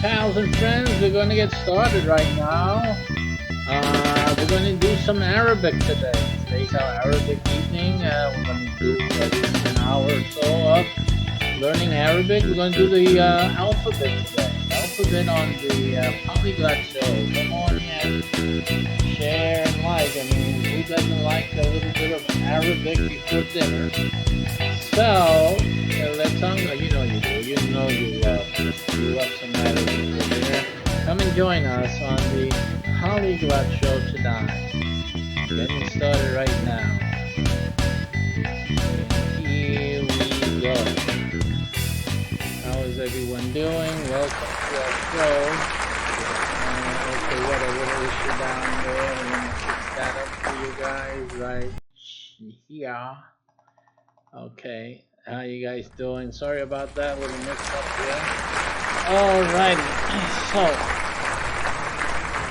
Pals and friends, we're going to get started right now. We're going to do some Arabic today. Today's our Arabic evening. We're going to do an hour or so of learning Arabic. We're going to do the alphabet today. Alphabet on the Polyglot show. Come on and share and like. I mean, who doesn't like a little bit of Arabic before dinner? So, let's you know you do. You know you love some Arabic before dinner. Come and join us on the Polyglot show tonight. Getting started right now. Here we go. How is everyone doing? Welcome to our show. Okay, what a little issue down there. I'm going to fix that up for you guys right here. Okay, how you guys doing? Sorry about that little mix up here. Alrighty, so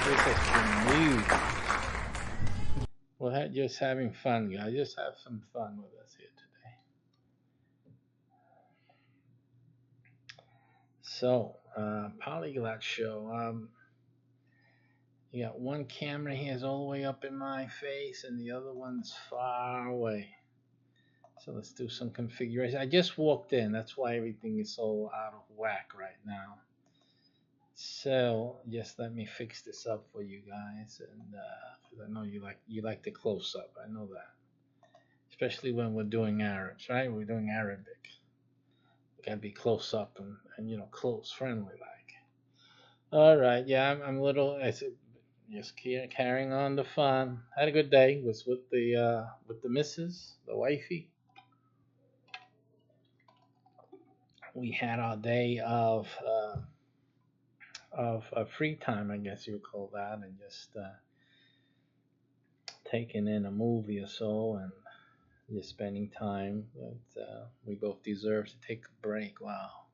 this is for me. We're just having fun, guys. Just have some fun with us here today. So, Polyglot show. You got one camera here is all the way up in my face, and the other one's far away. So let's do some configuration. I just walked in. That's why everything is so out of whack right now. So just let me fix this up for you guys, and because I know you like the close up. I know that, especially when we're doing Arabs, right? We're doing Arabic. We gotta be close up and you know close, friendly like. All right, yeah, I'm a little. I said just carrying on the fun. Had a good day. Was with the missus, the wifey. We had our day of free time, I guess you would call that, and just taking in a movie or so, and just spending time. But we both deserve to take a break. Wow,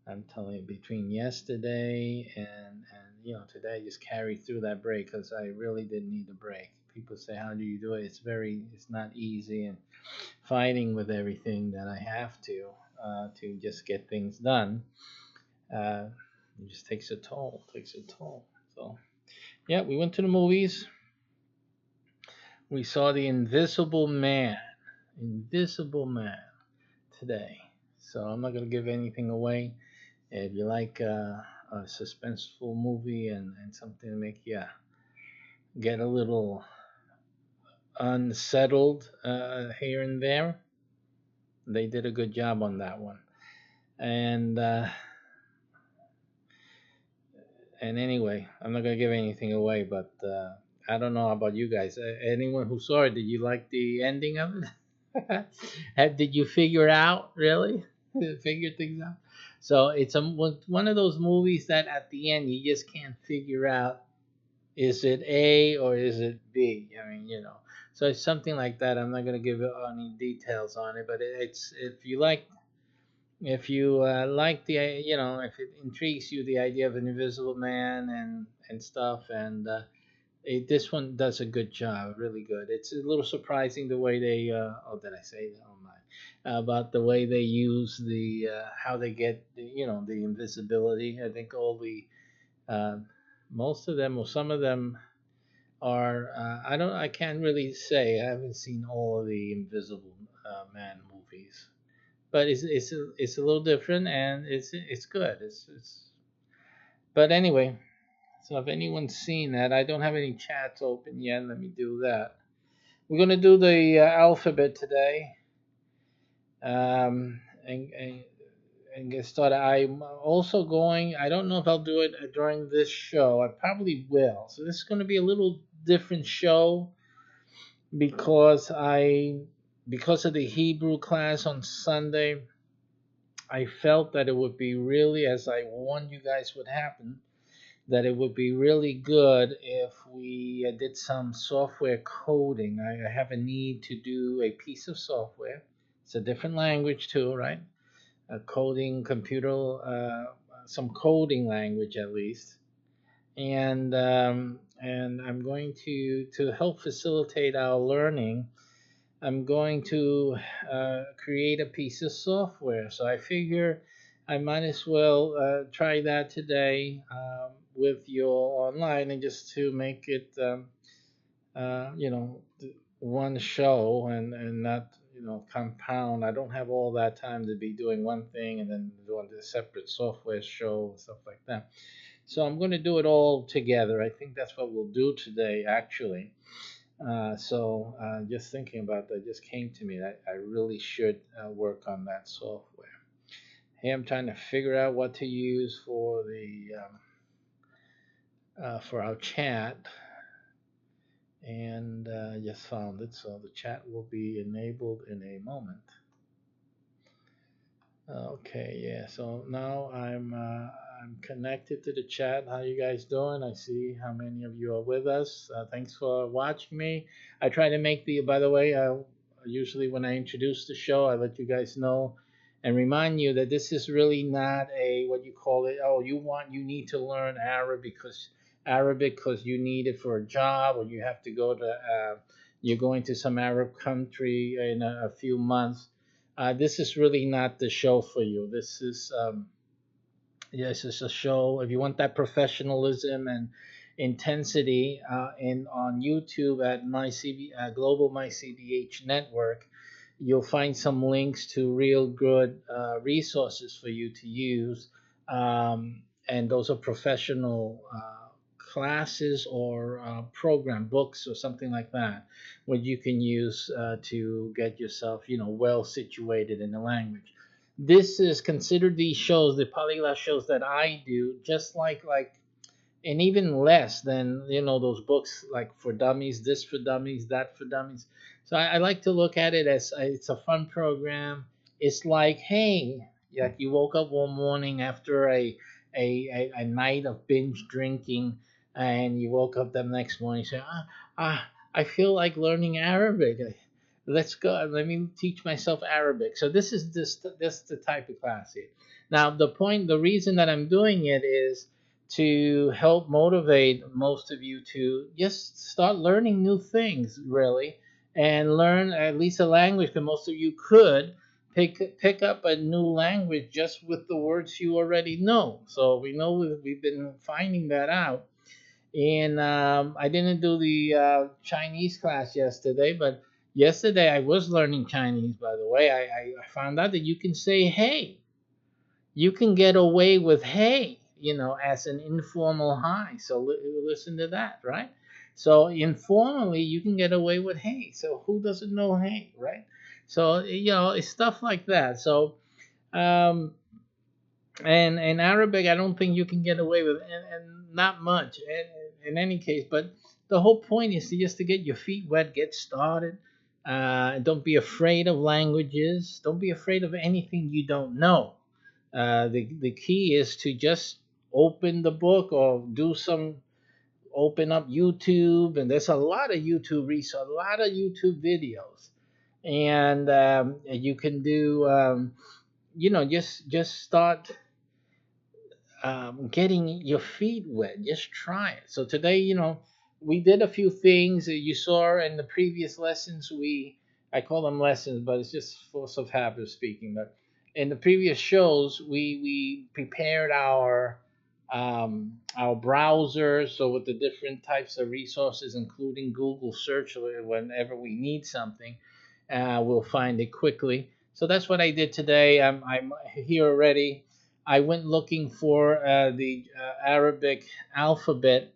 I'm telling you, between yesterday and you know today, I just carried through that break because I really did need a break. People say, "How do you do it?" It's not easy, and fighting with everything that I have to just get things done. It just takes a toll. So yeah, we went to the movies. We saw the Invisible Man. Invisible Man today. So I'm not gonna give anything away. If you like a suspenseful movie and something to make you get a little unsettled here and there, they did a good job on that one. And anyway, I'm not gonna give anything away, but I don't know about you guys. Anyone who saw it, did you like the ending of it? Did you figure out really? Figure things out? So it's one of those movies that at the end you just can't figure out, is it A or is it B? I mean, you know. So it's something like that. I'm not gonna give any details on it, but it's if you like the you know if it intrigues you the idea of an invisible man and stuff and this one does a good job, really good. It's a little surprising the way they oh did I say that? Oh my, about the way they use the how they get you know the invisibility. I think all the uh, most of them or some of them are I can't really say. I haven't seen all of the Invisible Man movies, but it's a little different and it's good. It's but anyway. So if anyone's seen that, I don't have any chats open yet. Let me do that. We're gonna do the alphabet today, and get started. I'm also going. I don't know if I'll do it during this show. I probably will. So this is gonna be a little different show because because of the Hebrew class on Sunday. I felt that it would be really, as I warned you guys would happen, that it would be really good if we did some software coding. I have a need to do a piece of software. It's a different language too, right? A coding computer, some coding language at least, and I'm going to help facilitate our learning. I'm going to create a piece of software. So I figure I might as well try that today with you online, and just to make it, you know, one show and not, you know, compound. I don't have all that time to be doing one thing and then doing a separate software show and stuff like that. So I'm going to do it all together. I think that's what we'll do today, actually. Just thinking about that just came to me that I really should work on that software. Hey, I'm trying to figure out what to use for the for our chat, and just found it. So the chat will be enabled in a moment. Okay, yeah. So now I'm connected to the chat. How you guys doing? I see how many of you are with us. Thanks for watching me. I try to make the. By the way, usually when I introduce the show, I let you guys know and remind you that this is really not a what you call it. Oh, you need to learn Arabic because you need it for a job, or you have to go to you're going to some Arab country in a few months. This is really not the show for you. This is a show if you want that professionalism and intensity. In on YouTube at Global My CBH Network, you'll find some links to real good resources for you to use, and those are professional classes or program books or something like that, what you can use to get yourself, you know, well situated in the language. This is considered these shows, the polyglot shows that I do, just like and even less than, you know, those books like for dummies, this for dummies, that for dummies. So I like to look at it as it's a fun program. It's like, hey, like you woke up one morning after a night of binge drinking, and you woke up the next morning, you say, I feel like learning Arabic. Let's go. Let me teach myself Arabic. So this the type of class here. Now the reason that I'm doing it is to help motivate most of you to just start learning new things, really, and learn at least a language. Because most of you could pick up a new language just with the words you already know. So we know we've been finding that out. And I didn't do the Chinese class yesterday, but yesterday I was learning Chinese. By the way, I found out that you can say "hey." You can get away with "hey," you know, as an informal hi. So listen to that, right? So informally, you can get away with "hey." So who doesn't know "hey," right? So you know, it's stuff like that. So um, and in Arabic, I don't think you can get away with, and not much in any case. But the whole point is just to get your feet wet, get started. Don't be afraid of languages. Don't be afraid of anything you don't know. The key is to just open the book or do some open up YouTube, and there's a lot of YouTube research, a lot of YouTube videos, and you can do you know, just start getting your feet wet. Just try it. So today, you know, we did a few things that you saw in the previous lessons. I call them lessons, but it's just force of habit speaking. But in the previous shows, we prepared our browser, so with the different types of resources, including Google search, whenever we need something, we'll find it quickly. So that's what I did today. I'm here already. I went looking for the Arabic alphabet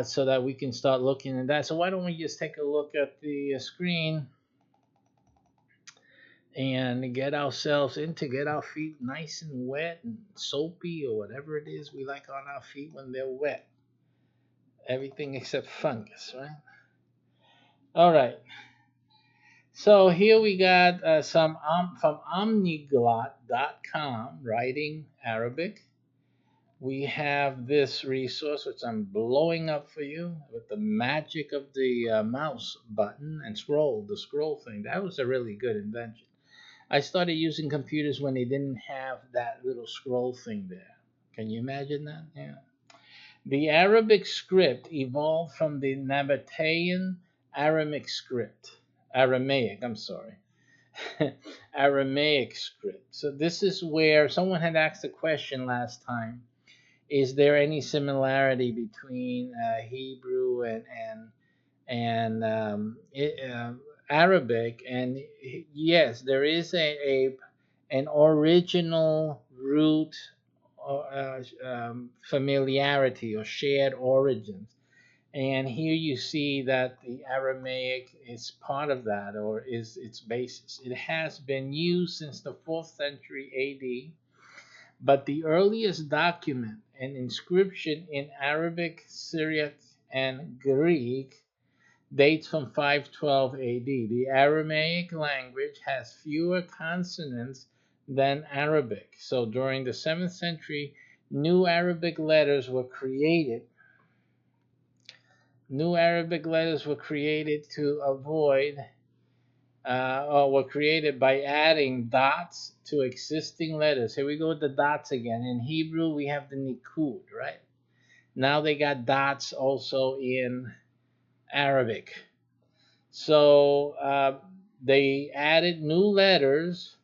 so that we can start looking at that. So why don't we just take a look at the screen and get ourselves into get our feet nice and wet and soapy or whatever it is we like on our feet when they're wet. Everything except fungus, right? All right. So here we got some from omniglot.com, writing Arabic. We have this resource which I'm blowing up for you with the magic of the mouse button and scroll, the scroll thing. That was a really good invention. I started using computers when they didn't have that little scroll thing there. Can you imagine that? Yeah. The Arabic script evolved from the Nabatean Aramaic script. Aramaic, I'm sorry. Aramaic script. So this is where someone had asked a question last time. Is there any similarity between Hebrew and Arabic? And yes, there is a an original root or familiarity or shared origins. And here you see that the Aramaic is part of that or is its basis. It has been used since the 4th century AD, but the earliest document and inscription in Arabic, Syriac, and Greek dates from 512 AD. The Aramaic language has fewer consonants than Arabic. So during the 7th century, new Arabic letters were created. New Arabic letters were created to avoid or were created by adding dots to existing letters. Here we go with the dots again. In Hebrew, we have the nikud, right? Now they got dots also in Arabic. So they added new letters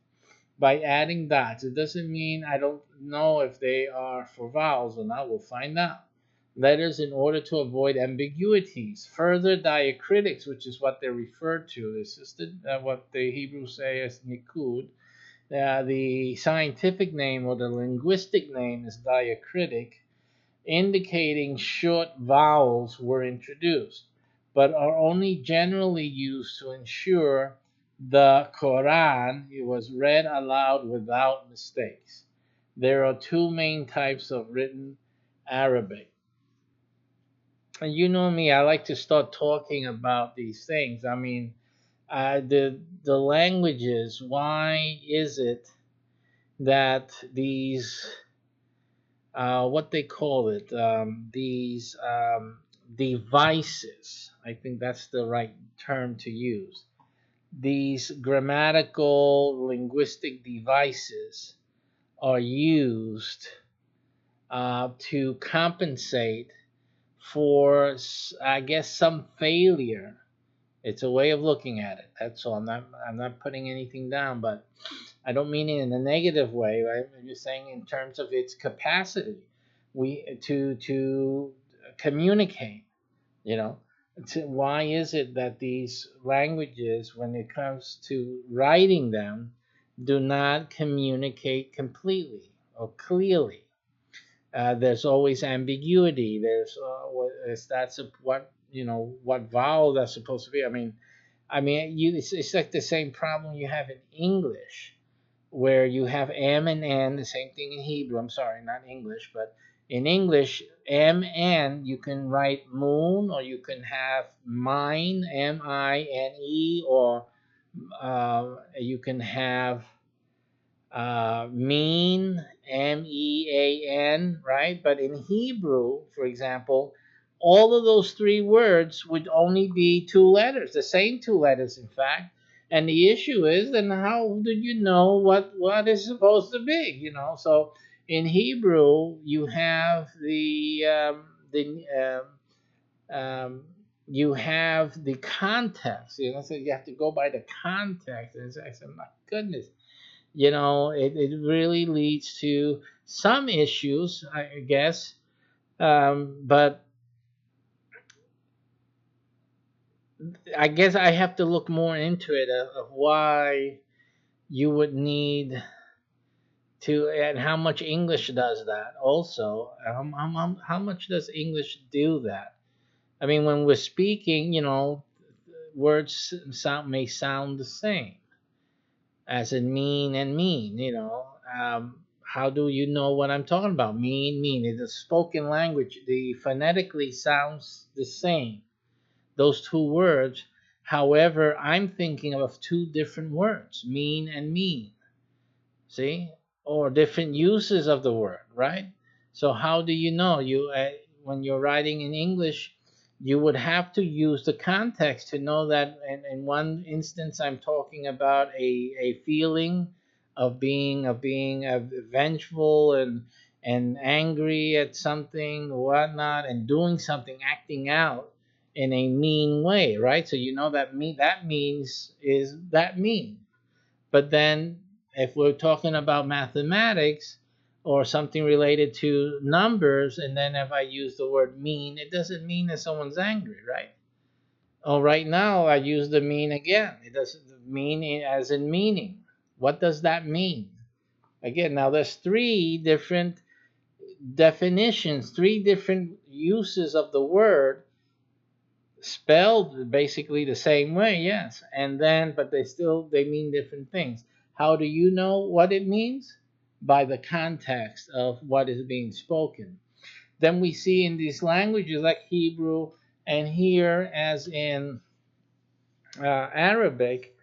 by adding dots. It doesn't mean I don't know if they are for vowels or not. We'll find out. Letters in order to avoid ambiguities. Further diacritics, which is what they're referred to. This is what the Hebrews say as nikud. The scientific name or the linguistic name is diacritic, indicating short vowels were introduced, but are only generally used to ensure the Quran was read aloud without mistakes. There are two main types of written Arabic. And you know me, I like to start talking about these things. I mean, the languages. Why is it that these what they call it, these devices? I think that's the right term to use. These grammatical linguistic devices are used to compensate for, I guess, some failure. It's a way of looking at it. That's all. I'm not putting anything down, but I don't mean it in a negative way. Right? I'm just saying in terms of its capacity, to communicate. You know, why is it that these languages, when it comes to writing them, do not communicate completely or clearly? There's always ambiguity. There's what is that's what what vowel that's supposed to be. It's like the same problem you have in English, where you have M and N, the same thing in Hebrew. I'm sorry, not English, but in English, M N you can write moon, or you can have mine, MINE, or you can have mean, MEAN, right? But in Hebrew, for example, all of those three words would only be two letters, the same two letters, in fact. And the issue is, then how did you know what is supposed to be? So in Hebrew, you have you have the context. So you have to go by the context. And I said, my goodness, it really leads to some issues, I guess. But I guess I have to look more into it of why you would need to, and how much English does that also. How much does English do that? I mean, when we're speaking, words may sound the same, as in mean and mean, how do you know what I'm talking about? Mean. It's a spoken language. The phonetically sounds the same. Those two words. However, I'm thinking of two different words, mean and mean. See, or different uses of the word, right? So how do you know? When you're writing in English, you would have to use the context to know that in one instance I'm talking about a feeling of being vengeful and angry at something or whatnot, and doing something, acting out in a mean way, right? So you know that means is that mean. But then, if we're talking about mathematics or something related to numbers, and then if I use the word mean, it doesn't mean that someone's angry, right? Oh, right now I use the mean again. It doesn't mean as in meaning. What does that mean? Again, now there's three different definitions, three different uses of the word spelled basically the same way, yes, and then but they mean different things. How do you know what it means? By the context of what is being spoken. Then we see in these languages like Hebrew, and here as in Arabic,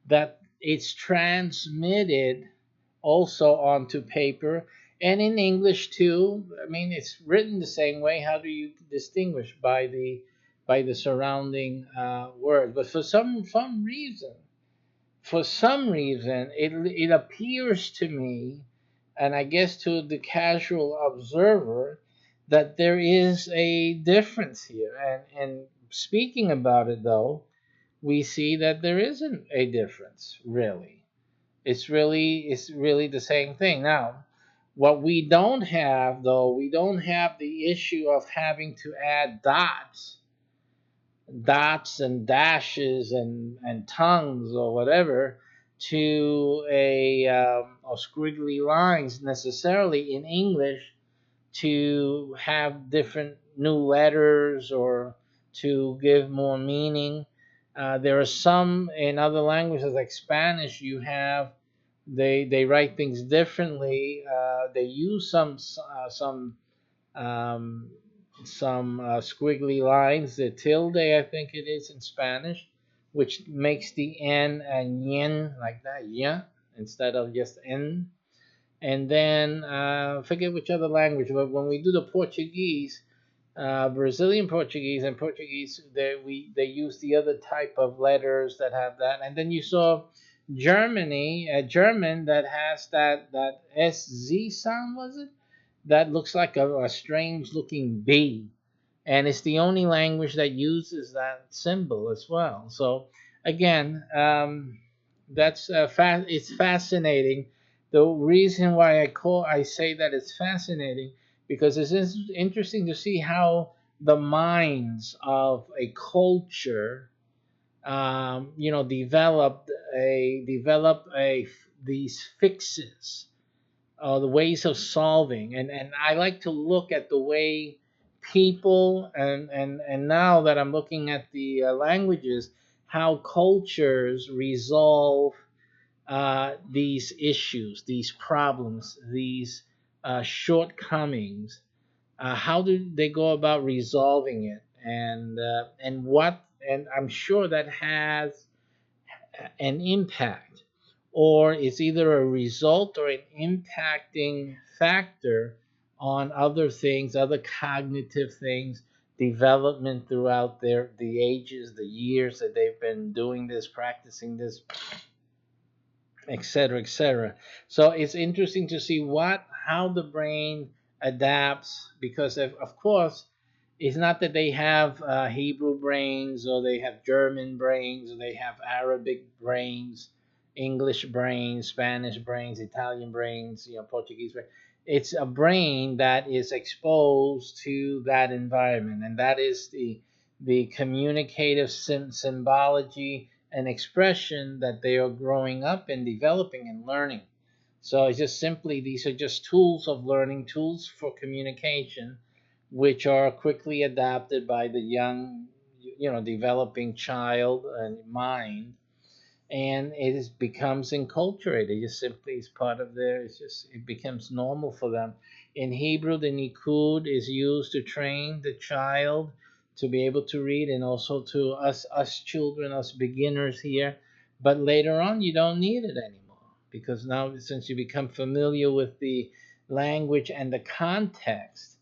that it's transmitted also onto paper, and in English too. I mean, it's written the same way. How do you distinguish? By the surrounding word. But for some reason, it appears to me, and I guess to the casual observer, that there is a difference here. And speaking about it though, we see that there isn't a difference really. It's really the same thing. Now, what we don't have though, we don't have the issue of having to add dots and dashes and tongues or whatever to or squiggly lines necessarily in English to have different new letters or to give more meaning. There are some in other languages like Spanish. You have they write things differently. They use um, some squiggly lines. The tilde, I think it is in Spanish, which makes the n a yen like that, yeah, instead of just n. And then forget which other language, but when we do the Portuguese, Brazilian Portuguese and Portuguese, they use the other type of letters that have that. And then you saw German that has that sz sound, was it? That looks like a strange looking B, and it's the only language that uses that symbol as well. So again, that's it's fascinating. The reason why I say that it's fascinating because it's interesting to see how the minds of a culture, develop these fixes, the ways of solving, and I like to look at the way people, and now that I'm looking at the languages, how cultures resolve these issues, these problems, these shortcomings. How do they go about resolving it, and I'm sure that has an impact, or it's either a result or an impacting factor on other things, other cognitive things, development throughout the ages, the years that they've been doing this, practicing this, etc., etc. So it's interesting to see how the brain adapts, because of course it's not that they have Hebrew brains or they have German brains or they have Arabic brains, English brains, Spanish brains, Italian brains, Portuguese brain. It's a brain that is exposed to that environment, and that is the communicative symbology and expression that they are growing up and developing and learning. So it's just simply these are just tools of learning, tools for communication, which are quickly adapted by the young, developing child and mind, and becomes enculturated. It just simply is part of it becomes normal for them. In Hebrew, the nikud is used to train the child to be able to read, and also to us children, us beginners here. But later on, you don't need it anymore, because now, since you become familiar with the language and the context,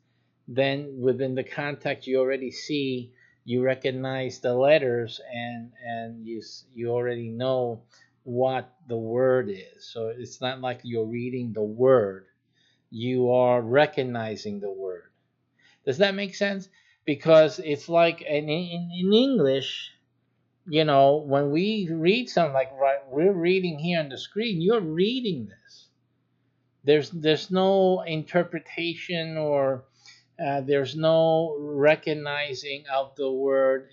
then within the context you already see, you recognize the letters, and you already know what the word is. So it's not like you're reading the word, you are recognizing the word. Does that make sense? Because it's like in English, when we read something, like, right, we're reading here on the screen, you're reading this. There's no interpretation, or there's no recognizing of the word.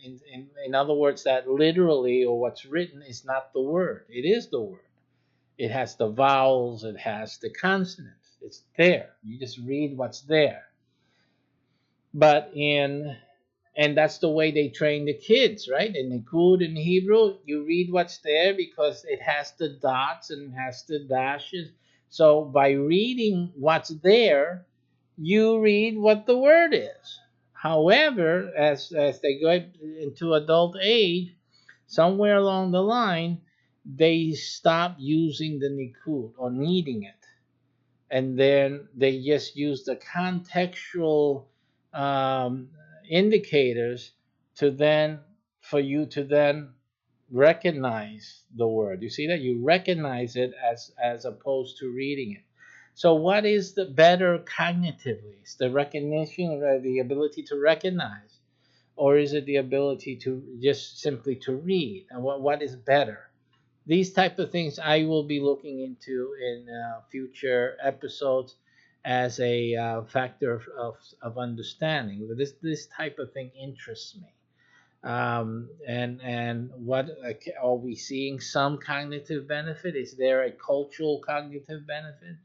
In other words, that literally, or what's written, is not the word. It is the word. It has the vowels, it has the consonants. It's there. You just read what's there. But and that's the way they train the kids, right? In the Nikud, in Hebrew, you read what's there because it has the dots and it has the dashes. So by reading what's there, you read what the word is. However, as they go into adult age, somewhere along the line, they stop using the Nikud or needing it, and then they just use the contextual um, indicators to then, for you to then recognize the word. You see that you recognize it as opposed to reading it. So what is the better cognitively? Is the recognition, or the ability to recognize, or is it the ability to just simply to read? And what is better? These type of things I will be looking into in future episodes as a factor of understanding. But this type of thing interests me. And what are we seeing? Some cognitive benefit? Is there a cultural cognitive benefit?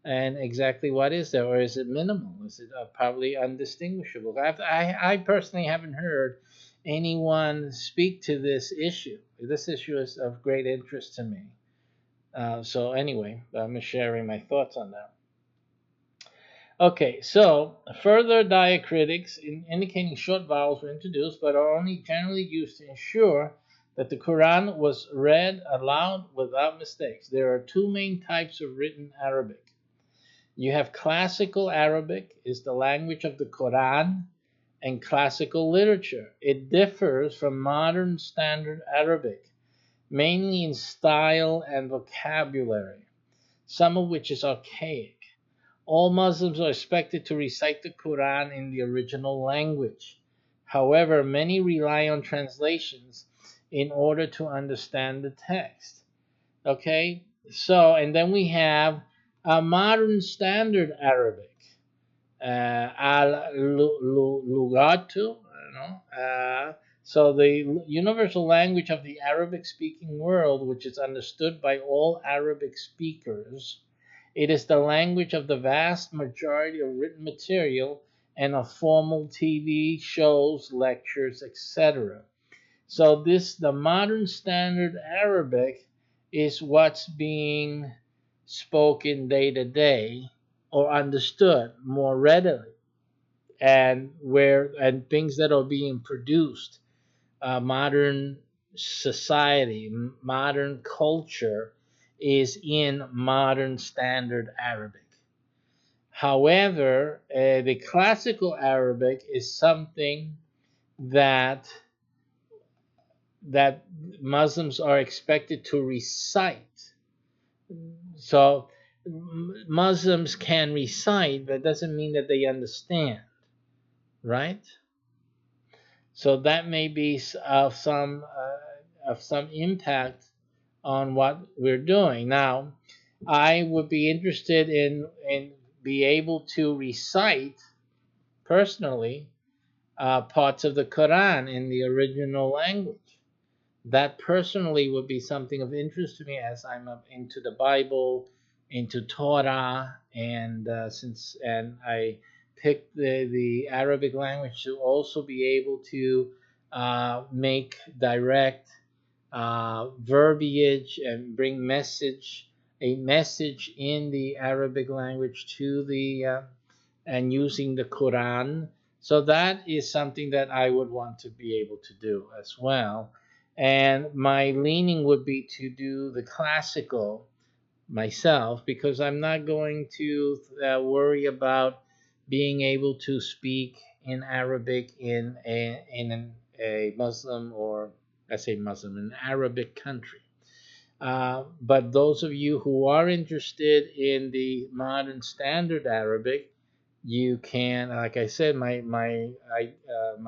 And exactly what is there, or is it minimal? Is it probably undistinguishable? I personally haven't heard anyone speak to this issue. This issue is of great interest to me. So anyway, I'm sharing my thoughts on that. Okay, so further diacritics indicating short vowels were introduced, but are only generally used to ensure that the Quran was read aloud without mistakes. There are two main types of written Arabic. You have classical Arabic, is the language of the Quran and classical literature. It differs from modern standard Arabic, mainly in style and vocabulary, some of which is archaic. All Muslims are expected to recite the Quran in the original language. However, many rely on translations in order to understand the text. Okay, so, and then we have a modern standard Arabic, al-lugatu, so the universal language of the Arabic-speaking world, which is understood by all Arabic speakers. It is the language of the vast majority of written material and of formal TV shows, lectures, etc. So the modern standard Arabic is what's being spoken day to day, or understood more readily, and things that are being produced. Modern society, modern culture is in modern standard Arabic. However, the classical Arabic is something that Muslims are expected to recite. So Muslims can recite, but it doesn't mean that they understand, right? So that may be of some impact on what we're doing. Now, I would be interested in be able to recite personally parts of the Quran in the original language. That personally would be something of interest to me, as I'm into the Bible, into Torah, and I picked the Arabic language to also be able to make direct verbiage and bring a message in the Arabic language to the and using the Quran. So that is something that I would want to be able to do as well. And my leaning would be to do the classical myself, because I'm not going to worry about being able to speak in Arabic in a Muslim, or I say Muslim, an Arabic country. But those of you who are interested in the modern standard Arabic, you can, like I said, my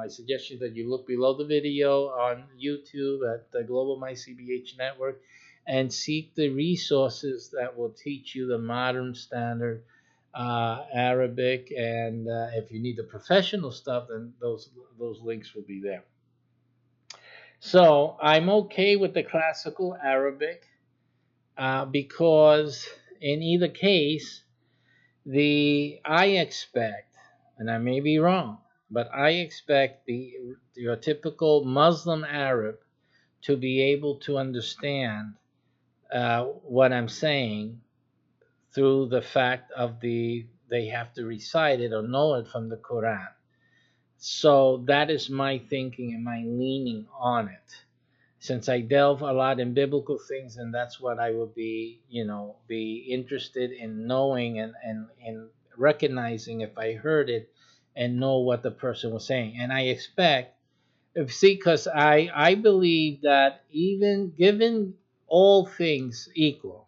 suggestion is that you look below the video on YouTube at the Global My CBH Network and seek the resources that will teach you the modern standard Arabic. And if you need the professional stuff, then those links will be there. So I'm okay with the classical Arabic because in either case, I expect, and I may be wrong, but I expect your typical Muslim Arab to be able to understand what I'm saying through the fact of they have to recite it or know it from the Quran. So that is my thinking and my leaning on it. Since I delve a lot in biblical things, and that's what I would be interested in knowing and recognizing if I heard it and know what the person was saying. And I expect, because I believe that even given all things equal,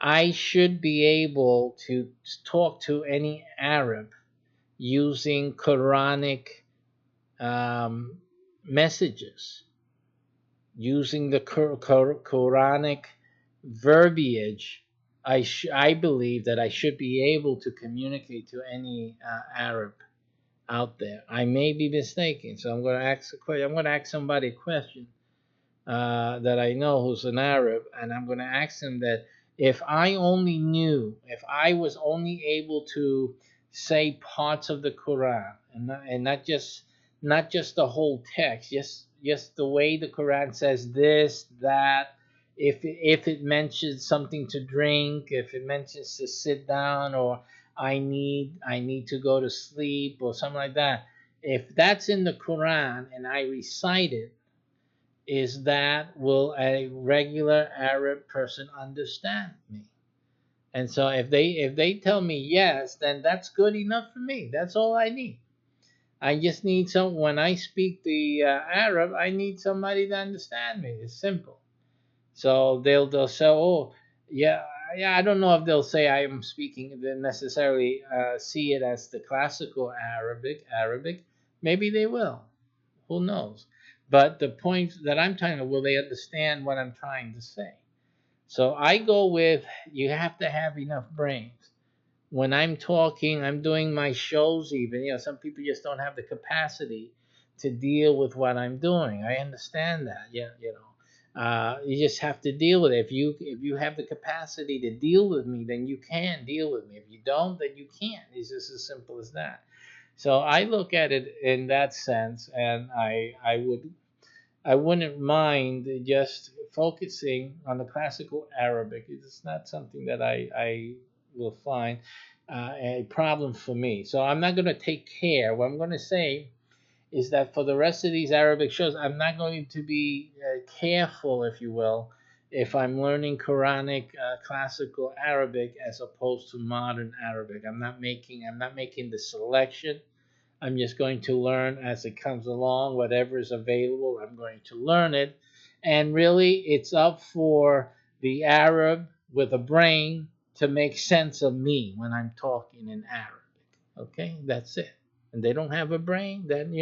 I should be able to talk to any Arab using Quranic messages, using the Quranic verbiage. I believe that I should be able to communicate to any Arab out there. I may be mistaken, so I'm going to ask a question. I'm going to ask somebody a question that I know who's an Arab, and I'm going to ask him that if I was only able to say parts of the Quran, and not just the whole text, just the way the Quran says this, that, if it mentions something to drink, if it mentions to sit down, or I need to go to sleep, or something like that. If that's in the Quran and I recite it, is that will a regular Arab person understand me? And so if they tell me yes, then that's good enough for me. That's all I need. I just need when I speak the Arab, I need somebody to understand me. It's simple. So they'll say, oh, yeah, yeah. I don't know if they'll say I am speaking, they necessarily see it as the classical Arabic. Maybe they will. Who knows? But the point that I'm talking about, will they understand what I'm trying to say? So I go with, you have to have enough brains. When I'm talking, I'm doing my shows even. Some people just don't have the capacity to deal with what I'm doing. I understand that. Yeah, you just have to deal with it. If you have the capacity to deal with me, then you can deal with me. If you don't, then you can't. It's just as simple as that. So I look at it in that sense, and I wouldn't mind just focusing on the classical Arabic. It's not something that I will find a problem for me. So I'm not going to take care. What I'm going to say is that for the rest of these Arabic shows, I'm not going to be careful, if you will, if I'm learning Quranic classical Arabic as opposed to modern Arabic. I'm not making the selection. I'm just going to learn as it comes along. Whatever is available, I'm going to learn it. And really, it's up for the Arab with a brain to make sense of me when I'm talking in Arabic. Okay, that's it. And they don't have a brain, then,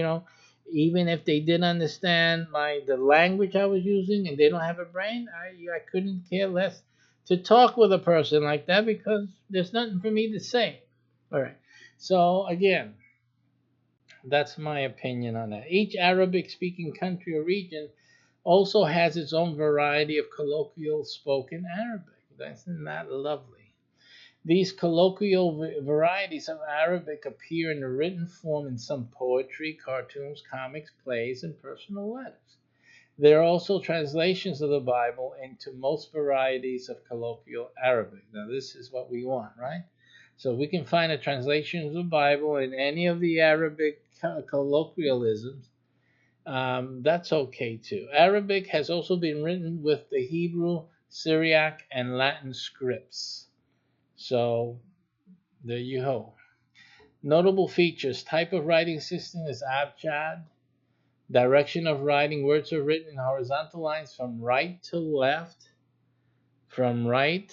even if they didn't understand the language I was using, and they don't have a brain, I couldn't care less to talk with a person like that, because there's nothing for me to say. All right. So again, that's my opinion on that. Each Arabic speaking country or region also has its own variety of colloquial spoken Arabic. Isn't that lovely? These colloquial varieties of Arabic appear in a written form in some poetry, cartoons, comics, plays, and personal letters. There are also translations of the Bible into most varieties of colloquial Arabic. Now, this is what we want, right? So we can find a translation of the Bible in any of the Arabic colloquialisms. That's okay too. Arabic has also been written with the Hebrew, Syriac, and Latin scripts. So there you go. Notable features: type of writing system is abjad. Direction of writing: words are written in horizontal lines from right to left. From right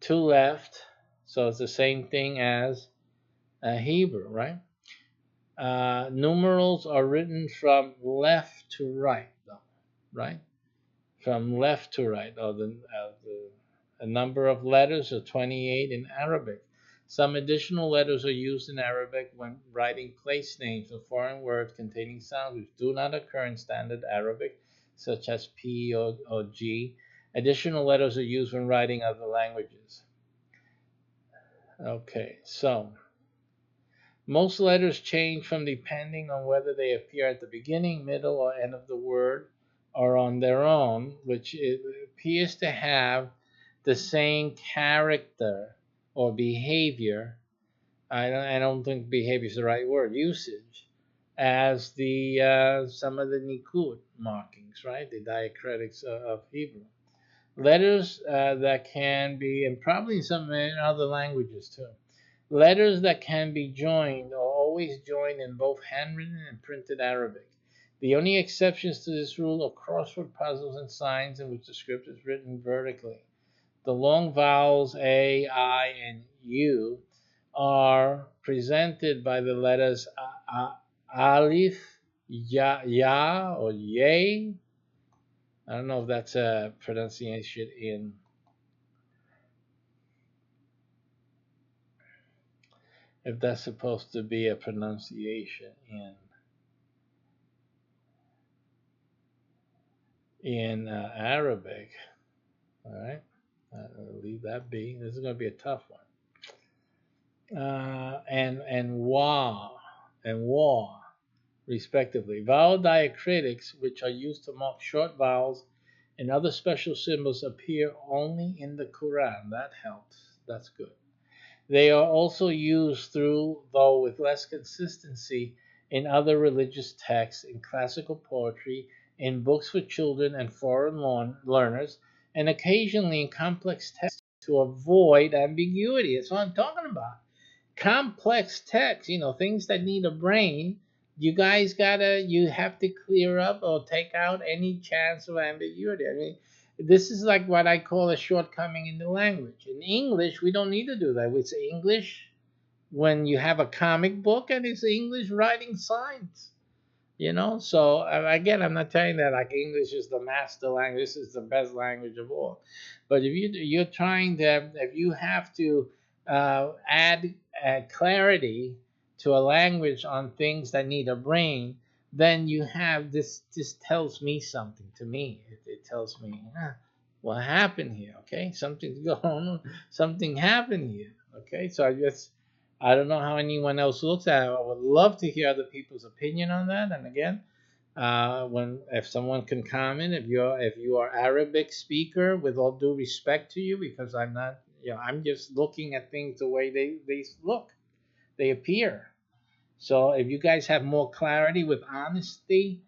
to left. So it's the same thing as Hebrew, right? Numerals are written from left to right, though, right? From left to right. A number of letters are 28 in Arabic. Some additional letters are used in Arabic when writing place names of foreign words containing sounds which do not occur in standard Arabic, such as P or G. Additional letters are used when writing other languages. Okay, so most letters change from depending on whether they appear at the beginning, middle, or end of the word or on their own, which appears to have the same character or behavior. I don't think behavior is the right word, usage, as the some of the Nikud markings, right? The diacritics of Hebrew. Letters that can be, and probably some in other languages too. Letters that can be joined are always joined in both handwritten and printed Arabic. The only exceptions to this rule are crossword puzzles and signs in which the script is written vertically. The long vowels A, I, and U are presented by the letters Alif, Ya, or Yay. I don't know if that's a pronunciation if that's supposed to be a pronunciation in Arabic. All right, I'll leave that be. This is going to be a tough one. And wa respectively. Vowel diacritics, which are used to mark short vowels and other special symbols, appear only in the Quran. That helps. That's good. They are also used through, though with less consistency, in other religious texts, in classical poetry, in books for children and foreign learners, and occasionally in complex texts to avoid ambiguity. That's what I'm talking about. Complex text, things that need a brain. You have to clear up or take out any chance of ambiguity. I mean, this is like what I call a shortcoming in the language. In English, we don't need to do that. It's English when you have a comic book, and it's English writing signs. So again, I'm not telling that like English is the master language. This is the best language of all. But if you have to add clarity to a language on things that need a brain, then you have this tells me something to me. It tells me, what happened here. Okay, something's going on. Something happened here. Okay, so I don't know how anyone else looks at it. I would love to hear other people's opinion on that. And again, when if someone can comment, if you are Arabic speaker, with all due respect to you, because I'm not, I'm just looking at things the way they look, they appear. So if you guys have more clarity with honesty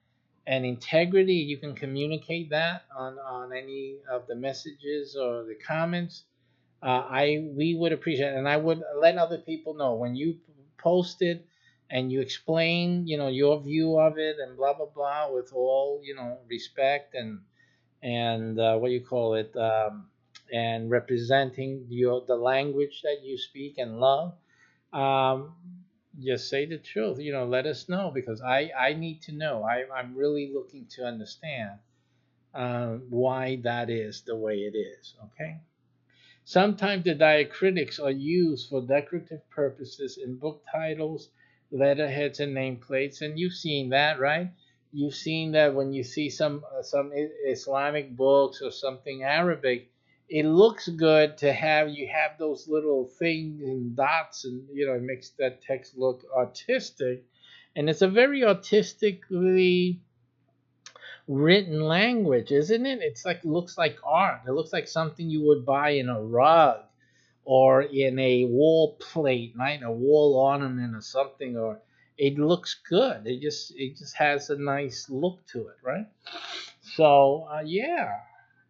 and integrity, you can communicate that on any of the messages or the comments. I we would appreciate it, and I would let other people know when you post it and you explain, your view of it and blah blah blah with all respect and what you call it, and representing the language that you speak and love. Um, just say the truth. Let us know because I need to know. I'm really looking to understand why that is the way it is. Okay. Sometimes the diacritics are used for decorative purposes in book titles, letterheads, and nameplates, and you've seen that, right? You've seen that when you see some Islamic books or something Arabic, it looks good to have you have those little things and dots, and it makes that text look artistic, and it's a very artistically written language, isn't it? It's like looks like art. It looks like something you would buy in a rug or in a wall plate, right? A wall ornament or something, or it looks good. It just has a nice look to it, right? So yeah,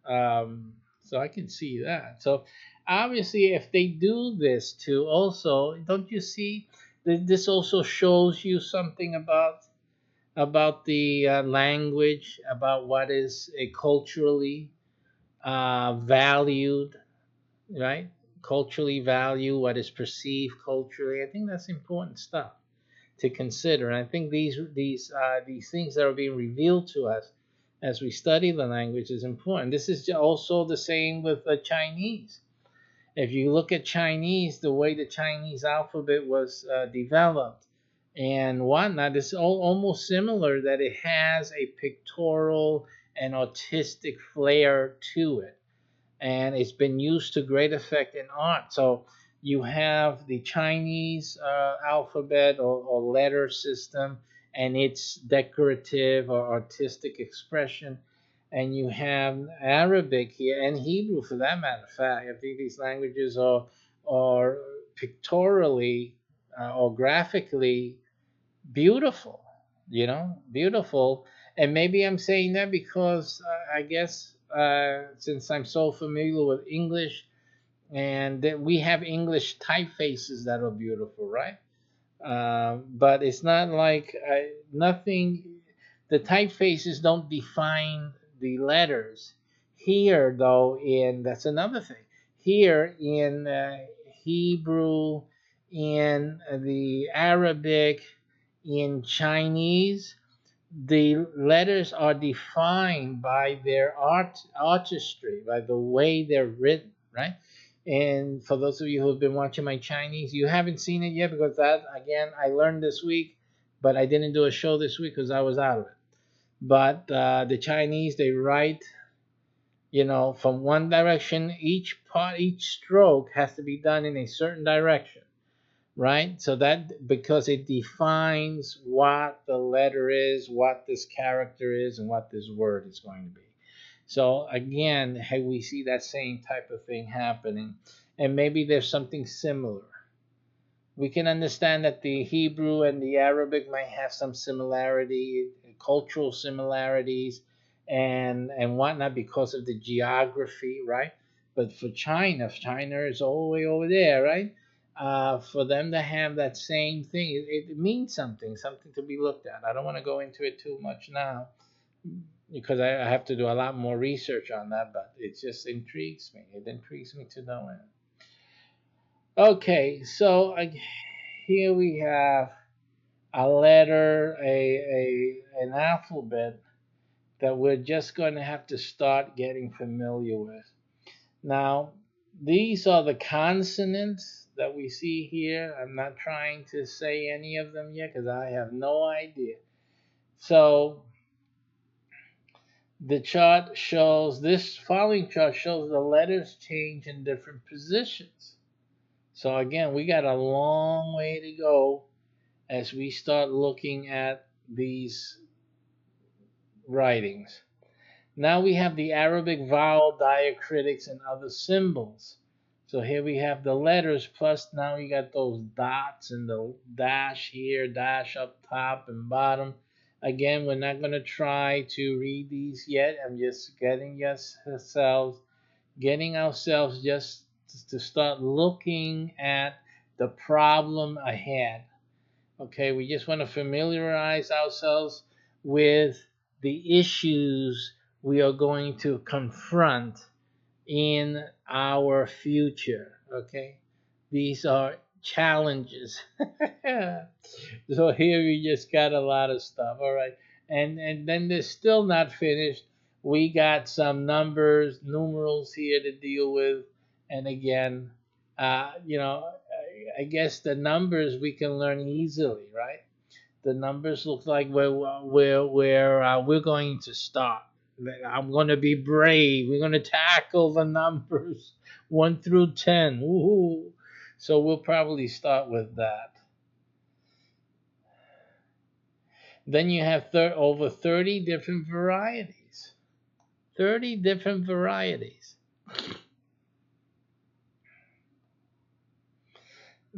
so I can see that. So obviously, if they do this too, also, don't you see that this also shows you something about the language, about what is culturally valued, right? Culturally valued, what is perceived culturally. I think that's important stuff to consider. And I think these things that are being revealed to us as we study the language is important. This is also the same with the Chinese. If you look at Chinese, the way the Chinese alphabet was developed and whatnot, it's almost similar, that it has a pictorial and artistic flair to it, and it's been used to great effect in art. So you have the Chinese alphabet or letter system and its decorative or artistic expression, and you have Arabic here and Hebrew, for that matter of fact. I think these languages are pictorially or graphically beautiful, beautiful. And maybe I'm saying that because I guess since I'm so familiar with English, and that we have English typefaces that are beautiful, right? But it's not like nothing. The typefaces don't define the letters. Here, though, in that's another thing. Here in Hebrew, in the Arabic, in Chinese, the letters are defined by their artistry, by the way they're written, right? And for those of you who have been watching my Chinese, you haven't seen it yet, because that, again, I learned this week, but I didn't do a show this week because I was out of it. But the Chinese, they write, from one direction. Each stroke has to be done in a certain direction, right? So that, because it defines what the letter is, what this character is, and what this word is going to be. So again, hey, we see that same type of thing happening, and maybe there's something similar. We can understand that the Hebrew and the Arabic might have some similarity, cultural similarities, and whatnot, because of the geography, right? But for China is all the way over there, right? For them to have that same thing, it means something to be looked at. I don't want to go into it too much now, because I have to do a lot more research on that, but it just intrigues me. It intrigues me to know it. Okay, so here we have a letter, an alphabet that we're just going to have to start getting familiar with. Now, these are the consonants that we see here. I'm not trying to say any of them yet because I have no idea. So this following chart shows the letters change in different positions. So again, we got a long way to go as we start looking at these writings. Now we have the Arabic vowel diacritics and other symbols. So here we have the letters, plus now you got those dots and the dash here, dash up top and bottom. Again, we're not going to try to read these yet. I'm just getting ourselves just to start looking at the problem ahead. Okay, we just want to familiarize ourselves with the issues we are going to confront in our future. Okay, these are challenges. So here we just got a lot of stuff. All right, and then they're still not finished. We got some numerals here to deal with, and again, I guess the numbers we can learn easily, right? The numbers look like we're going to start. I'm going to be brave. We're going to tackle the numbers 1 through 10. Woohoo! So we'll probably start with that. Then you have over 30 different varieties. 30 different varieties.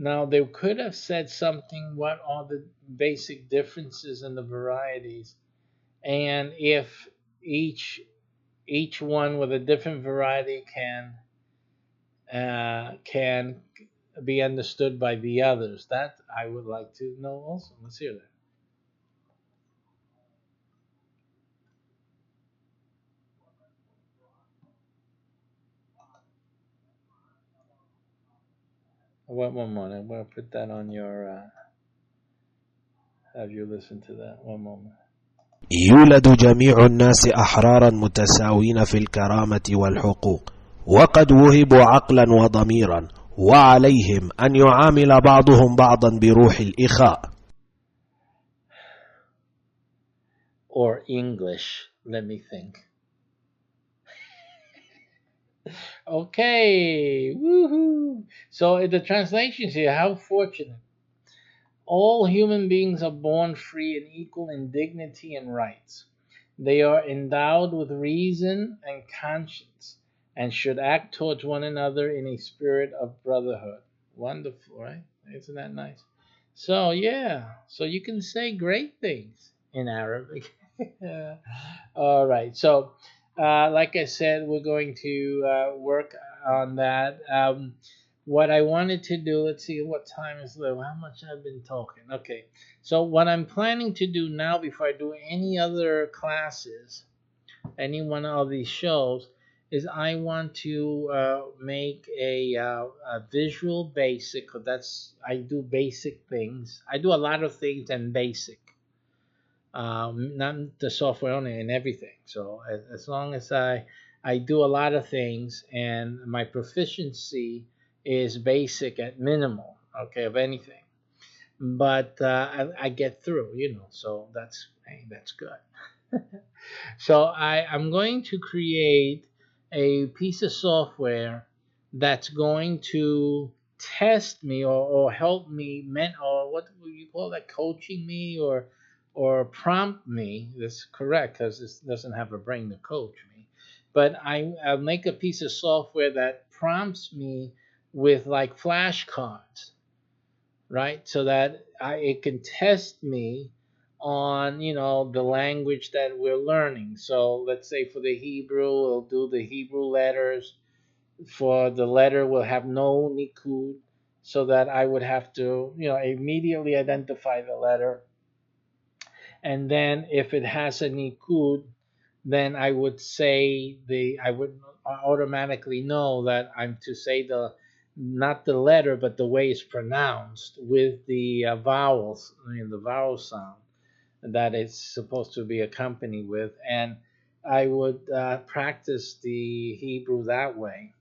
Now they could have said something. What are the basic differences in the varieties, and if each each one with a different variety can be understood by the others. That I would like to know also. Let's hear that. One moment. I'm going to put that on your. Have you listen to that? One moment. يولد جميع الناس أحرارا متساوين في الكرامة والحقوق، وقد وهبوا عقلا وضميرا، وعليهم أن يعامل بعضهم بعضا بروح الإخاء. Or English. Let me think. Okay. Woohoo. So the translations here, how fortunate. All human beings are born free and equal in dignity and rights. They are endowed with reason and conscience and should act towards one another in a spirit of brotherhood. Wonderful, right? Isn't that nice? So, yeah, so you can say great things in Arabic. All right. So, like I said, we're going to work on that. What I wanted to do, let's see what time is left, how much I've been talking. Okay. So, what I'm planning to do now before I do any other classes, any one of these shows, is I want to make a visual basic. 'Cause that's I do basic things. I do a lot of things and basic, not the software only and everything. So as long as I do a lot of things and my proficiency is basic at minimal, okay, of anything, but I get through, So that's hey, that's good. So I'm going to create a piece of software that's going to test me or help me or what would you call that, coaching me or prompt me. That's correct because it doesn't have a brain to coach me. But I'll make a piece of software that prompts me with like flashcards, right? So that it can test me on the language that we're learning. So let's say for the Hebrew, we'll do the Hebrew letters. For the letter, we'll have no nikud, so that I would have to immediately identify the letter, and then if it has a nikud, then I would automatically know that I'm to say the not the letter but the way it's pronounced with the vowels, the vowel sound that it's supposed to be accompanied with, and I would practice the Hebrew that way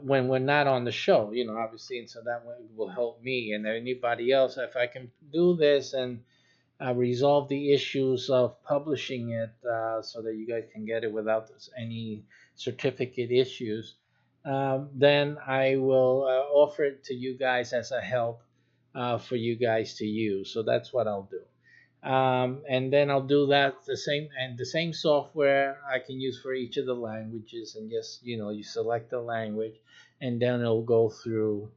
when we're not on the show, obviously, and so that way will help me and anybody else if I can do this and resolve the issues of publishing it so that you guys can get it without any certificate issues. Then I will offer it to you guys as a help for you guys to use. So that's what I'll do. And then I'll do that the same software I can use for each of the languages, and just you select the language, and then it'll go through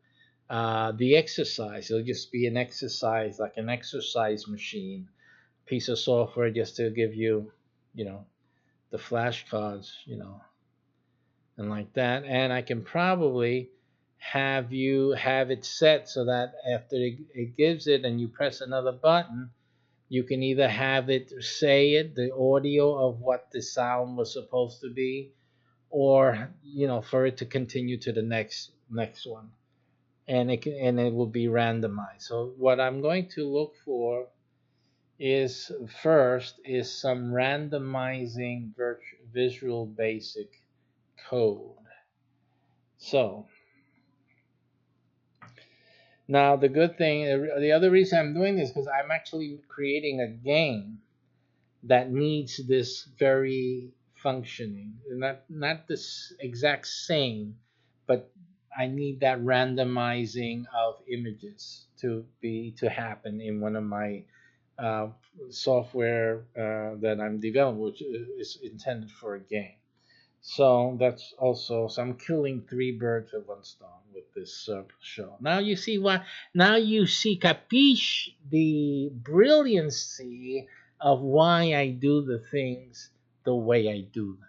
the exercise. It'll just be an exercise, like an exercise machine piece of software, just to give you, you know, the flashcards, and like that. And I can probably have you have it set so that after it gives it and you press another button, you can either have it say the audio of what the sound was supposed to be, or for it to continue to the next one, and it will be randomized. So what I'm going to look for is first is some randomizing visual basic code. So now the other reason I'm doing this because I'm actually creating a game that needs this very functioning, not this exact same, but I need that randomizing of images to happen in one of my uh, software that I'm developing, which is intended for a game. So that's also, so I'm killing three birds with one stone with this show. Now you see why. Now you see, capiche the brilliancy of why I do the things the way I do them.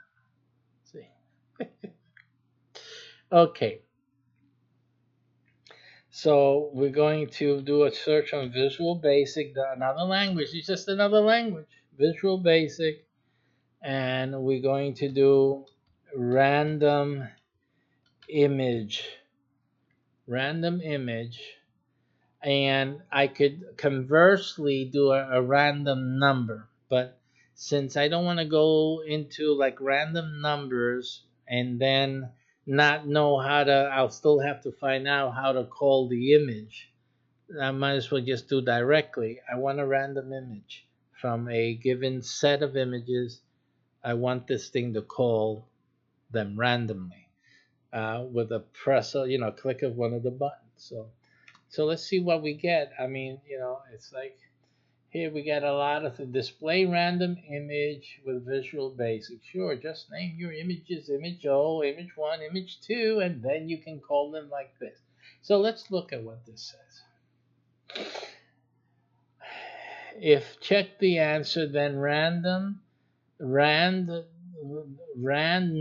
See? Okay, so we're going to do a search on Visual Basic, another language. It's just another language. Visual Basic, and we're going to do random image. Random image, and I could conversely do a random number. But since I don't want to go into like random numbers and then not know how to, I'll still have to find out how to call the image. I might as well just do directly. I want a random image from a given set of images. I want this thing to call them randomly with a press, click of one of the buttons. So let's see what we get. I mean, it's like here we get a lot of the display random image with Visual Basic. Sure, just name your images, image O, image 1, image 2, and then you can call them like this. So let's look at what this says. If check the answer, then rand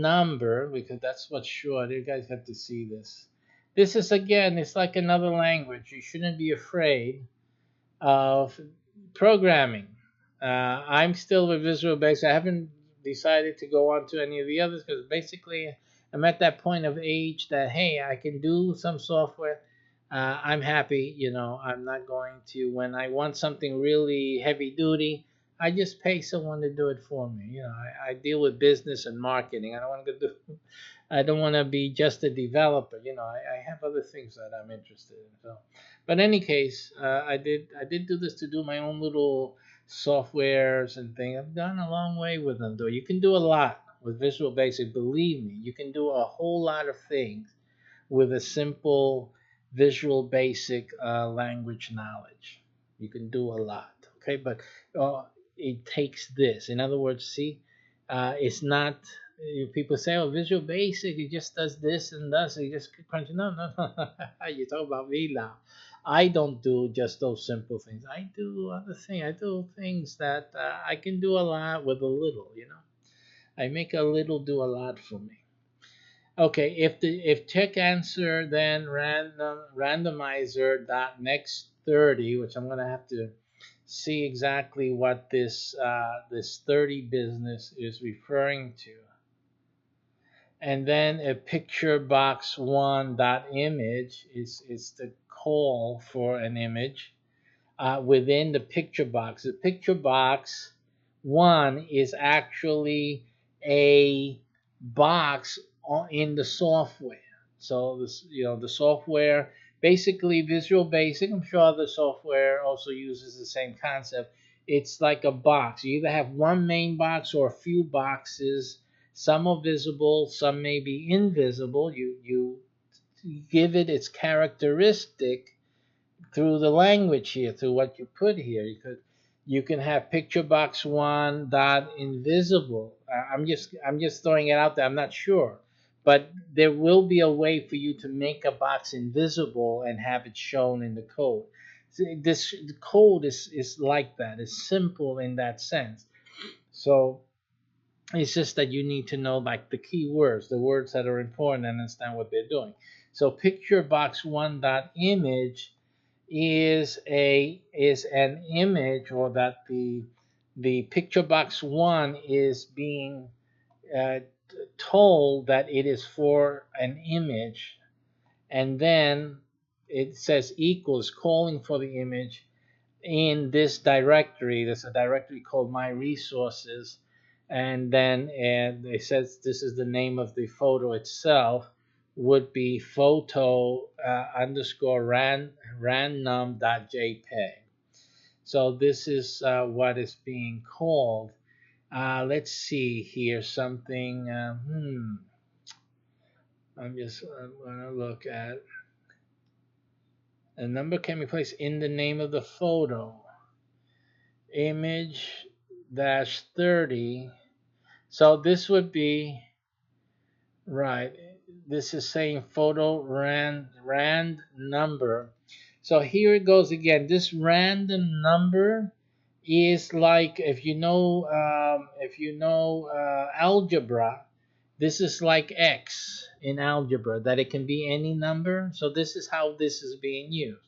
number, because that's what's short. You guys have to see this. This is, again, it's like another language. You shouldn't be afraid of programming. I'm still with Visual Basic. I haven't decided to go on to any of the others because basically I'm at that point of age that, hey, I can do some software. I'm happy. I'm not going to, when I want something really heavy duty, I just pay someone to do it for me. I deal with business and marketing. I don't want to be just a developer. I have other things that I'm interested in. So, but in any case, I did do this to do my own little softwares and things. I've done a long way with them, though. You can do a lot with Visual Basic. Believe me, you can do a whole lot of things with a simple Visual Basic language knowledge. You can do a lot. Okay, but it takes this. In other words, see, it's not. People say, "Oh, Visual Basic, it just does this and does it just crunch." No, no, no. You talk about me now. I don't do just those simple things. I do other things. I do things that I can do a lot with a little. I make a little do a lot for me. Okay, if check answer, then randomizer dot next 30, which I'm gonna have to see exactly what this 30 business is referring to, and then a picture box one dot image is the call for an image within the picture box. The picture box one is actually a box in the software. So this, the software, basically Visual Basic. I'm sure other software also uses the same concept. It's like a box. You either have one main box or a few boxes. Some are visible, some may be invisible. You give it its characteristic through the language here, through what you put here. You can have picture box one dot invisible. I'm just throwing it out there. I'm not sure, but there will be a way for you to make a box invisible and have it shown in the code. The code is like that. It's simple in that sense. So it's just that you need to know like the key words, the words that are important, and understand what they're doing. So picture box one dot image is an image, or that the picture box one is being uh, told that it is for an image, and then it says equals calling for the image in this directory. There's a directory called my resources, and then it says this is the name of the photo itself, would be photo underscore random.jpg. So this is what is being called. Let's see here something. I'm going to look at a number can be placed in the name of the photo. Image dash 30. So this would be right. this is saying photo rand number. So here it goes again. This random number is like, if you know algebra, this is like x in algebra, that it can be any number. So this is how this is being used.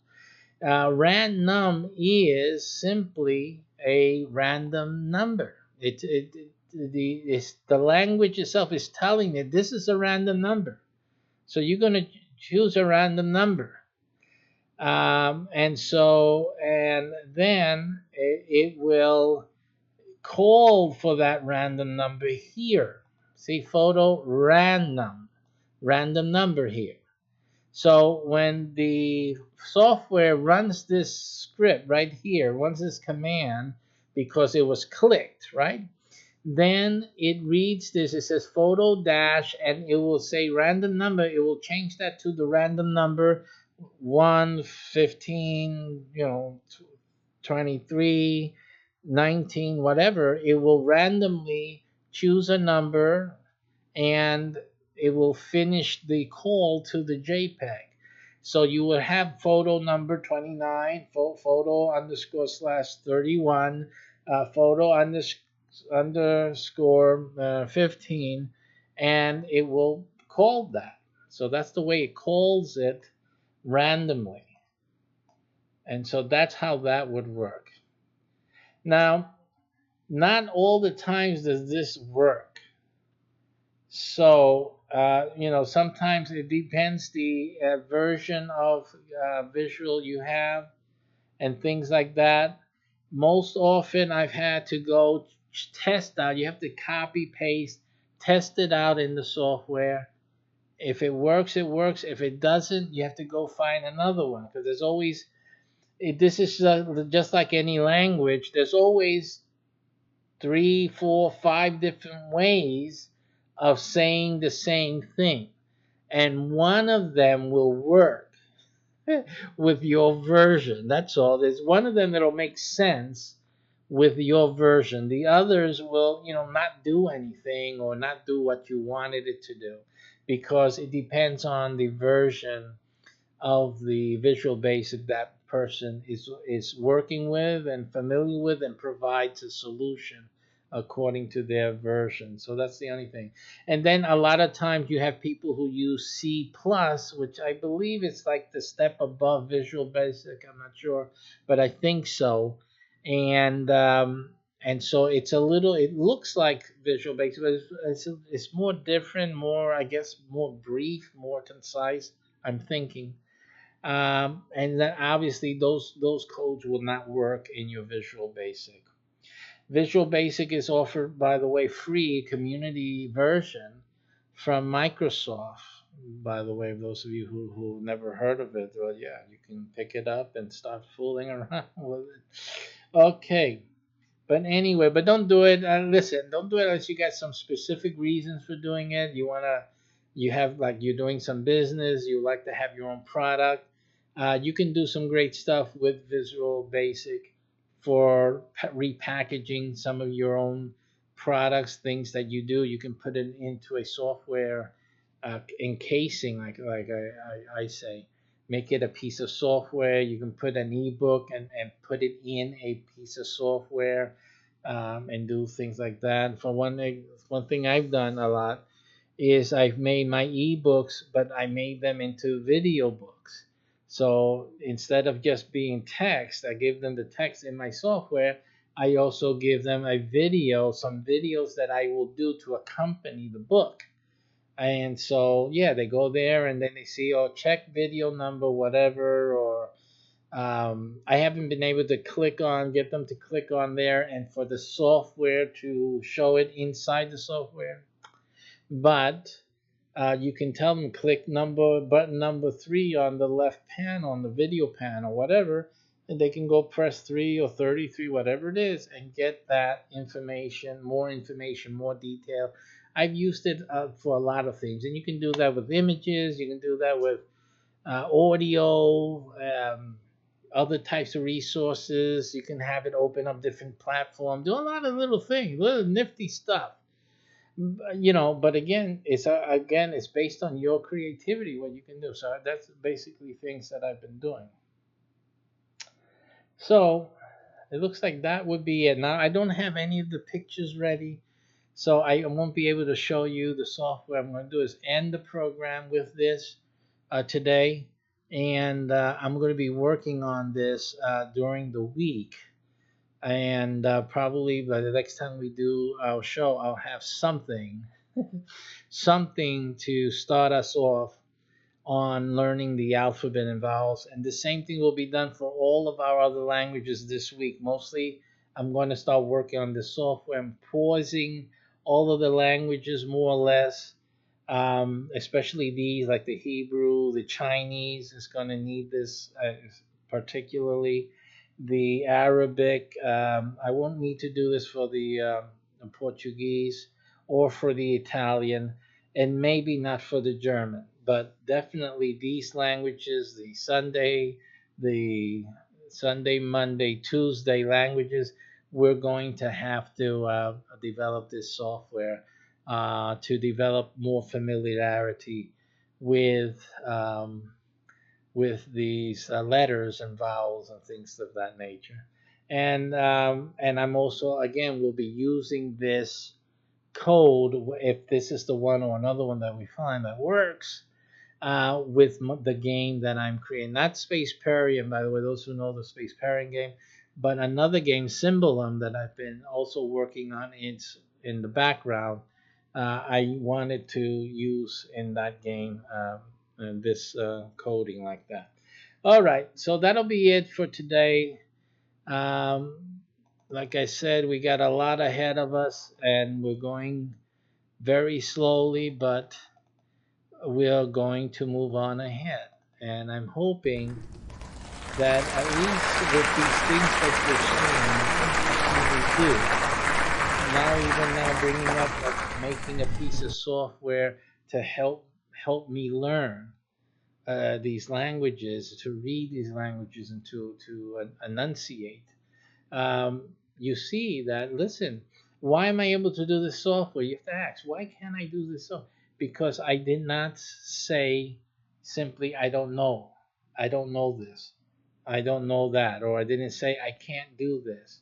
Random is simply a random number. The language itself is telling it this is a random number. So you're going to choose a random number. And then it will call for that random number here. See, photo random number here. So when the software runs this script right here, runs this command because it was clicked, right? Then it reads this, it says photo dash, and it will say random number. It will change that to the random number 1, 15, 23, 19, whatever. It will randomly choose a number and it will finish the call to the JPEG. So you will have photo number 29, photo underscore slash 31, photo underscore 15, and it will call that. So that's the way it calls it randomly. And so that's how that would work. Now, not all the times does this work. So, sometimes it depends the version of visual you have and things like that. Most often, I've had to go test out. You have to copy, paste, test it out in the software. If it works, it works. If it doesn't, you have to go find another one because there's always, this is just like any language, there's always 3, 4, 5 different ways of saying the same thing. And one of them will work with your version. That's all. There's one of them that'll make sense with your version. The others will, not do anything or not do what you wanted it to do because it depends on the version of the Visual Basic that person is working with and familiar with, and provides a solution according to their version. So that's the only thing. And then a lot of times you have people who use C plus, which I believe is like the step above Visual Basic. I'm not sure, but I think so. And so it's a little, it looks like Visual Basic, but it's more different, more, I guess, more brief, more concise, I'm thinking. And then obviously those codes will not work in your Visual Basic. Visual Basic is offered, by the way, free community version from Microsoft. By the way, those of you who never heard of it, well, yeah, you can pick it up and start fooling around with it. Okay. But anyway, but don't do it. Listen, don't do it unless you got some specific reasons for doing it. You have like you're doing some business. You like to have your own product. You can do some great stuff with Visual Basic for repackaging some of your own products, things that you do. You can put it into a software encasing, like I say. Make it a piece of software. You can put an ebook and put it in a piece of software, and do things like that. For one thing I've done a lot is I've made my ebooks, but I made them into video books. So instead of just being text, I give them the text in my software. I also give them a video, some videos that I will do to accompany the book. And so, yeah, they go there and then they see, oh, check video number, whatever, or I haven't been able to get them to click on there and for the software to show it inside the software. But you can tell them click button number 3 on the left panel, on the video panel, whatever, and they can go press 3 or 33, whatever it is, and get that information, more detail. I've used it for a lot of things, and you can do that with images. You can do that with audio, other types of resources. You can have it open up different platforms, do a lot of little things, little nifty stuff. But again, it's based on your creativity, what you can do. So that's basically things that I've been doing. So it looks like that would be it. Now I don't have any of the pictures ready, so I won't be able to show you the software. I'm going to do is end the program with this today, and I'm going to be working on this during the week. And probably by the next time we do our show, I'll have something to start us off on learning the alphabet and vowels. And the same thing will be done for all of our other languages this week. Mostly, I'm going to start working on the software. I'm pausing all of the languages more or less, especially these like the Hebrew, the Chinese is going to need this particularly. The Arabic, I won't need to do this for the Portuguese or for the Italian, and maybe not for the German, but definitely these languages, the Sunday, Monday, Tuesday languages, we're going to have to develop this software to develop more familiarity with these letters and vowels and things of that nature. And I'm also again will be using this code if this is the one or another one that we find that works with the game that I'm creating. Not Space Parian, by the way, those who know the Space Parian game, but another game, Symbolum, that I've been also working on. It's in the background. I wanted to use in that game this coding like that. All right, so that'll be it for today. Um, like I said, we got a lot ahead of us, and we're going very slowly, but we are going to move on ahead. And I'm hoping that at least with these things that you're seeing, you can do. Now, even now, bringing up like making a piece of software to help me learn these languages, to read these languages, and to enunciate. You see that, listen, why am I able to do this software? You have to ask, why can't I do this software? Because I did not say simply, I don't know. I don't know this. I don't know that. Or I didn't say, I can't do this.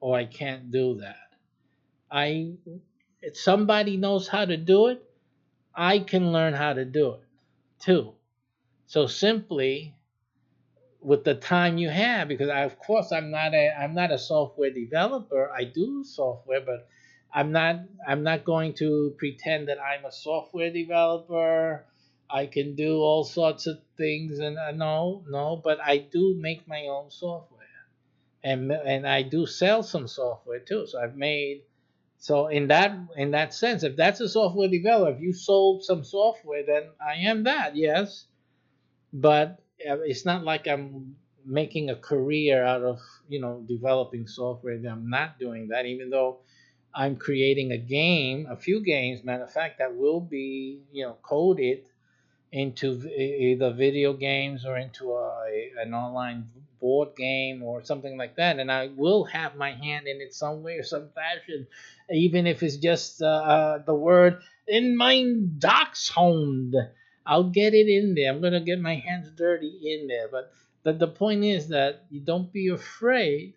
Or I can't do that. I, if somebody knows how to do it, I can learn how to do it too. So simply with the time you have, because of course I'm not a software developer. I do software, but I'm not going to pretend that I'm a software developer. I can do all sorts of things, and no, but I do make my own software, and I do sell some software too. So I've made so in that sense, if that's a software developer, if you sold some software, then I am that, yes, but it's not like I'm making a career out of developing software. I'm not doing that, even though I'm creating a few games, matter of fact, that will be coded into either video games or into an online board game or something like that, and I will have my hand in it some way or some fashion, even if it's just the word in mein Dachshund. I'll get it in there. I'm gonna get my hands dirty in there, but the point is that you don't be afraid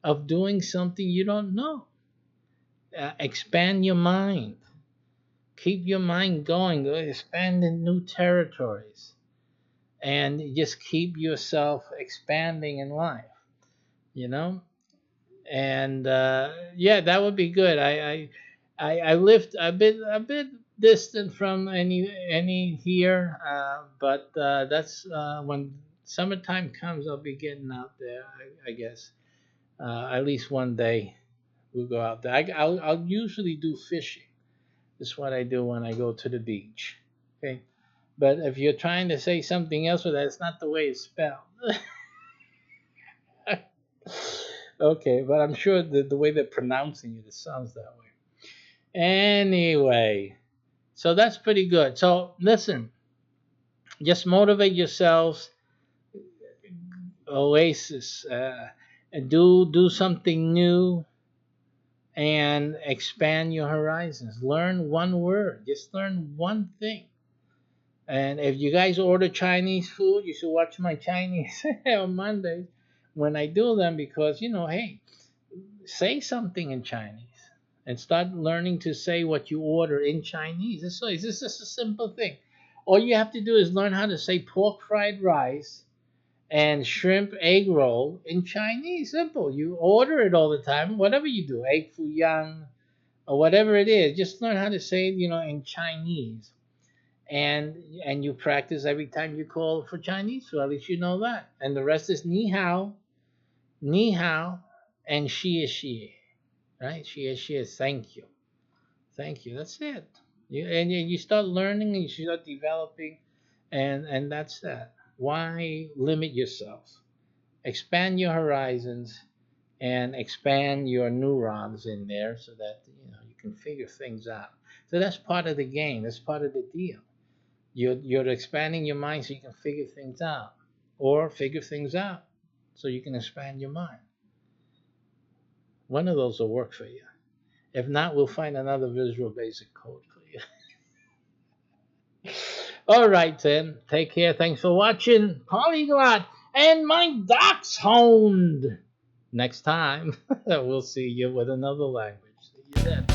of doing something you don't know. Expand your mind. Keep your mind going. Expand in new territories, and just keep yourself expanding in life. You know, and yeah, that would be good. I lived a bit distant from any here, but that's when summertime comes. I'll be getting out there. I guess at least one day we'll go out there. I'll usually do fishing. That's what I do when I go to the beach. Okay. But if you're trying to say something else with that, it's not the way it's spelled. Okay, but I'm sure the way they're pronouncing it sounds that way. Anyway, so that's pretty good. So listen, just motivate yourselves. Oasis, and do something new, and expand your horizons. Learn one word. Just learn one thing. And if you guys order Chinese food, you should watch my Chinese on Mondays when I do them, because hey, say something in Chinese and start learning to say what you order in Chinese. It's just a simple thing. All you have to do is learn how to say pork fried rice and shrimp egg roll in Chinese. Simple. You order it all the time. Whatever you do, egg foo young or whatever it is, just learn how to say it, in Chinese. And you practice every time you call for Chinese, so at least you know that. And the rest is ni hao, and she, right? She is thank you. That's it. You start learning and you start developing, and that's that. Why limit yourself? Expand your horizons and expand your neurons in there so that you can figure things out. So that's part of the game. That's part of the deal. You're expanding your mind so you can figure things out, or figure things out so you can expand your mind. One of those will work for you. If not, we'll find another Visual Basic code for you. All right, then. Take care. Thanks for watching Polyglot and my Dachshund. Next time, we'll see you with another language. See you then.